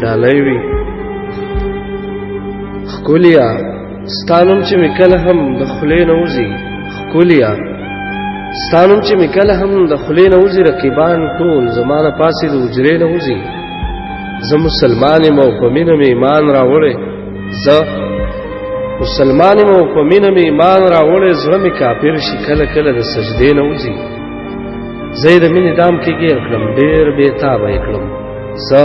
ډالۍ وي ښکلیا ستا نوم چې مې کله هم د خولې نه وځي ښکلیا ستا نوم چې مې کله هم د خولې نه وځي رقیبان ټول زما نه پاسې د حجرې نه وځي زه مسلمان یم او په مینه مې ایمان راوړی زه مسلمان یم او په مینه مې ایمان راوړی زړه مې کافر شي کله کله د سجدې نه وځي زه یې د مینې دام کې ګیر کړم ډېر بېتابه یې کړم زه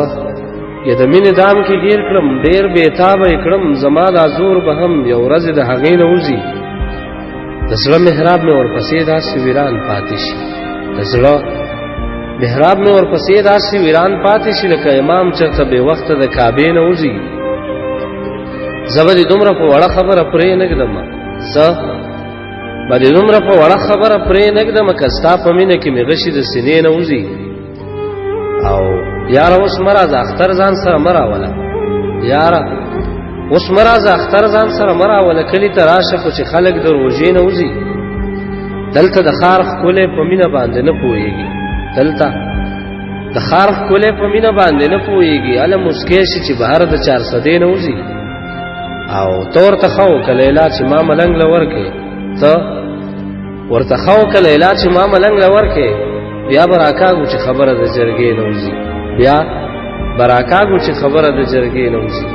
یې د مینې دام کې ګیر کړم ډېر بېتابه یې کړم زما دا زور به هم یو ورځ د هغې نه وځي د زړه محراب مې ورپسې داسې ویران پاتې شي د زړه محراب مې ورپسې داسې ویران پاتې شي لکه امام چېرته بې وخته د کعبې نه وځي زه به دې دومره په وړه خبره پرې نه ږدم زه به دې دومره په وړه خبره پرې نه ږدم که ستا په مینه کې مې غشي د سینې نه وځي او یاره اوس مه راځه اختر ځان سره مه راوله یاره اوس مه راځه اختر ځان سره مه راوله کلي ته راشه خو چې خلک د روژې نه وځي دلته د ښار ښکلی په مینه باندې نه پوهېږي دلته د ښار ښکلی په مینه باندې نه پوهېږي هله مسکی شي چې بهر د چارسدې نه وځي او ته ورته ښه وکړه لیلا چې ما ملنګ له ورکې ته ورته ښه وکړه لیلا چې ما ملنګ له ورکې بیا به راکاږو چې خبره د جرګې نه وځي بیا به راکاږو چې خبره د جرګې نه وځي